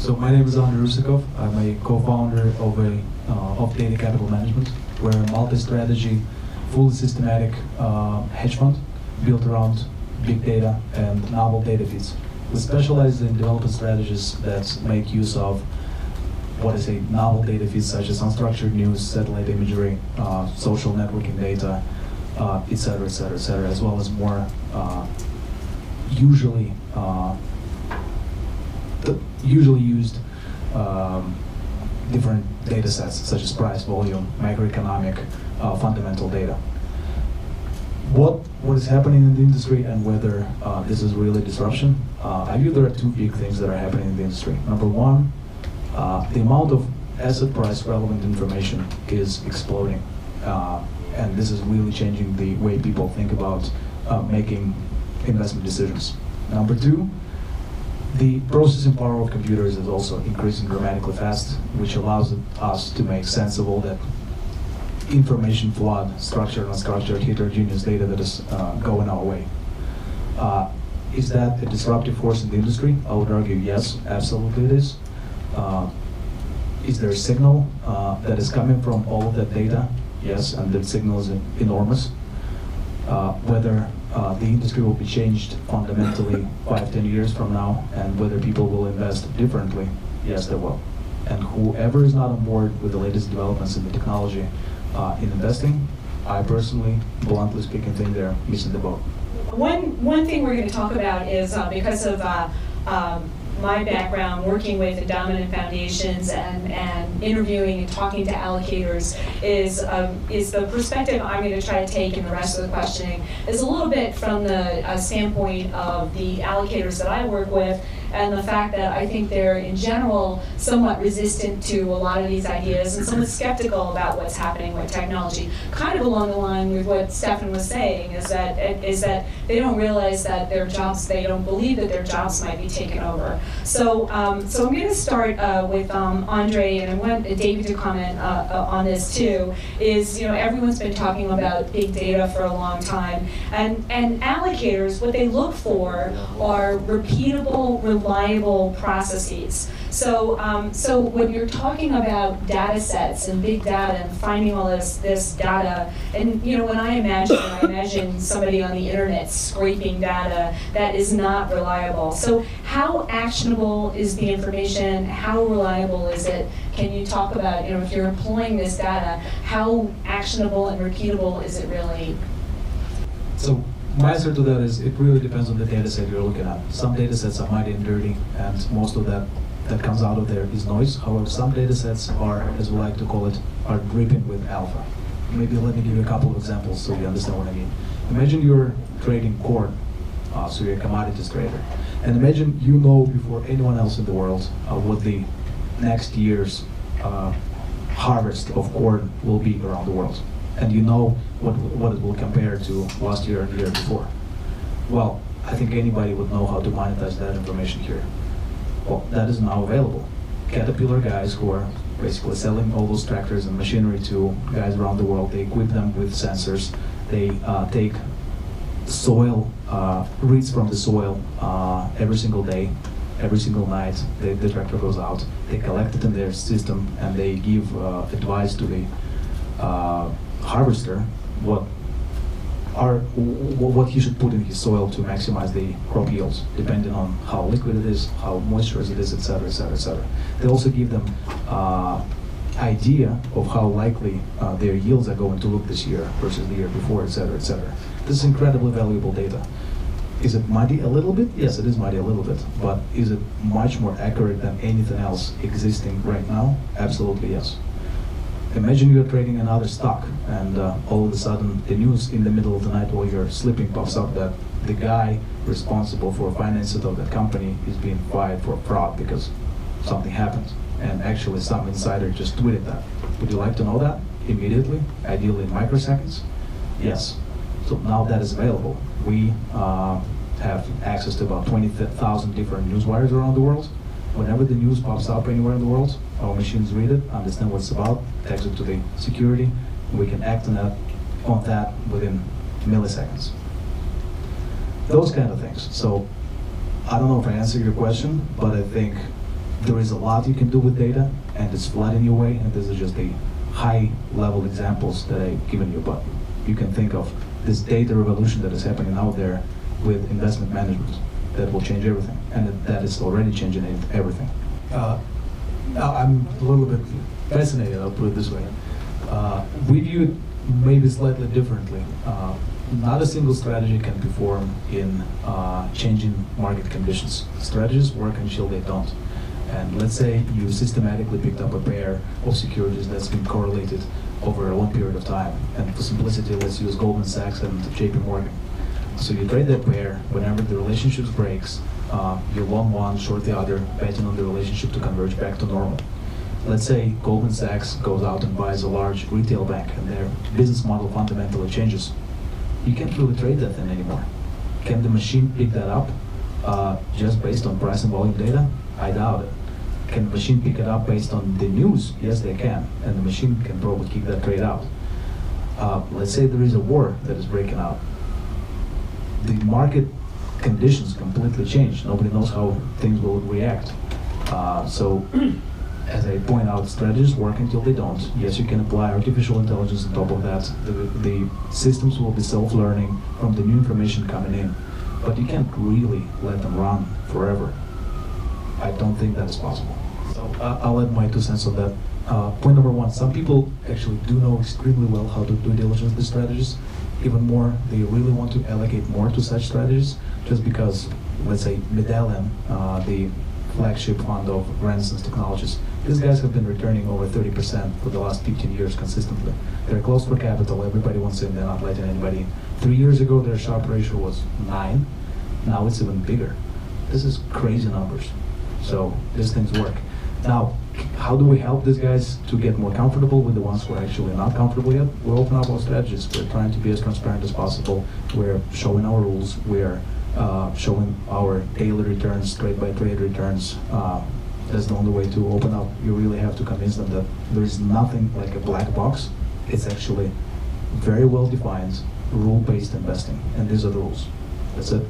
So my name is Andrei Rusakov. I'm a co-founder of Data Capital Management. We're a multi-strategy, fully systematic hedge fund built around big data and novel data feeds. We specialize in developing strategies that make use of what is a novel data feeds such as unstructured news, satellite imagery, social networking data, et cetera, et cetera, et cetera, as well as more usually used different data sets such as price, volume, macroeconomic, fundamental data. What is happening in the industry and whether this is really disruption? I view there are two big things that are happening in the industry. Number one, the amount of asset price relevant information is exploding. And this is really changing the way people think about making investment decisions. Number two, the processing power of computers is also increasing dramatically fast, which allows us to make sense of all that information flood, structured and unstructured, heterogeneous data that is going our way. Is that a disruptive force in the industry? I would argue yes, absolutely it is. Is there a signal that is coming from all of that data? Yes, and that signal is enormous. Whether the industry will be changed fundamentally 5-10 years from now, and whether people will invest differently, yes, they will. And whoever is not on board with the latest developments in the technology in investing, I personally, bluntly speaking, think they're missing the boat. One thing we're going to talk about is because of my background working with endowment foundations and interviewing and talking to allocators is the perspective I'm going to try to take in the rest of the questioning is a little bit from the standpoint of the allocators that I work with, and the fact that I think they're in general somewhat resistant to a lot of these ideas and somewhat skeptical about what's happening with technology. Kind of along the line with what Stefan was saying is that they don't realize that their jobs, they don't believe that their jobs might be taken over. So I'm going to start with Andre, and I want David to comment on this too. Is, everyone's been talking about big data for a long time, and allocators, what they look for are repeatable, reliable processes. So when you're talking about data sets and big data and finding all this data, and when I imagine somebody on the internet scraping data that is not reliable. So how actionable is the information? How reliable is it? Can you talk about, if you're employing this data, how actionable and repeatable is it really? So my answer to that is it really depends on the data set you're looking at. Some data sets are mighty and dirty, and most of that comes out of there is noise. However, some data sets are, as we like to call it, are dripping with alpha. Maybe let me give you a couple of examples so you understand what I mean. Imagine you're trading corn, so you're a commodities trader. And imagine you know before anyone else in the world what the next year's harvest of corn will be around the world. And you know what it will compare to last year and the year before. Well, I think anybody would know how to monetize that information here. Well, that is now available. Caterpillar guys who are basically selling all those tractors and machinery to guys around the world, they equip them with sensors. They take soil, reads from the soil every single day, every single night. The tractor goes out. They collect it in their system and they give advice to the harvester what he should put in his soil to maximize the crop yields, depending on how liquid it is, how moisturous it is, etc., etc., etc. They also give them idea of how likely their yields are going to look this year versus the year before, etc., etc. This is incredibly valuable data. Is it muddy a little bit? Yes, it is muddy a little bit. But is it much more accurate than anything else existing right now? Absolutely yes. Imagine you're trading another stock, and all of a sudden the news in the middle of the night while you're sleeping pops up that the guy responsible for financing of that company is being fired for fraud because something happened. And actually some insider just tweeted that. Would you like to know that immediately, ideally in microseconds? Yes. So now that is available. We have access to about 20,000 different news wires around the world. Whenever the news pops up anywhere in the world, our machines read it, understand what it's about, text it to the security, and we can act on that within milliseconds. Those kind of things. So I don't know if I answered your question, but I think There is a lot you can do with data, and it's flooding your way, and this is just the high-level examples that I've given you, but you can think of this data revolution that is happening out there with investment management that will change everything, and that is already changing everything. Now I'm a little bit fascinated, I'll put it this way. We view it maybe slightly differently. Not a single strategy can perform in changing market conditions. Strategies work until they don't. And let's say you systematically picked up a pair of securities that's been correlated over a long period of time. And for simplicity, let's use Goldman Sachs and JP Morgan. So you trade that pair. Whenever the relationship breaks, you long one, short the other, betting on the relationship to converge back to normal. Let's say Goldman Sachs goes out and buys a large retail bank and their business model fundamentally changes. You can't really trade that thing anymore. Can the machine pick that up just based on price and volume data? I doubt it. Can the machine pick it up based on the news? Yes, they can. And the machine can probably kick that trade out. Let's say there is a war that is breaking out. The market conditions completely change. Nobody knows how things will react. So, as I point out, strategies work until they don't. Yes, you can apply artificial intelligence on top of that. The systems will be self-learning from the new information coming in. But you can't really let them run forever. I don't think that is possible. So I'll add my 2 cents on that. Point number 1, some people actually do know extremely well how to do diligence with strategies. Even more, they really want to allocate more to such strategies just because, let's say, Medallion, the flagship fund of Renaissance Technologies, these guys have been returning over 30% for the last 15 years consistently. They're close for capital, everybody wants in, they're not letting anybody in. 3 years ago, their Sharpe ratio was 9, now it's even bigger. This is crazy numbers. So these things work. Now, how do we help these guys to get more comfortable with the ones who are actually not comfortable yet? We open up our strategies. We're trying to be as transparent as possible. We're showing our rules. We're showing our daily returns, trade-by-trade returns. That's the only way to open up. You really have to convince them that there is nothing like a black box. It's actually very well-defined, rule-based investing, and these are the rules. That's it.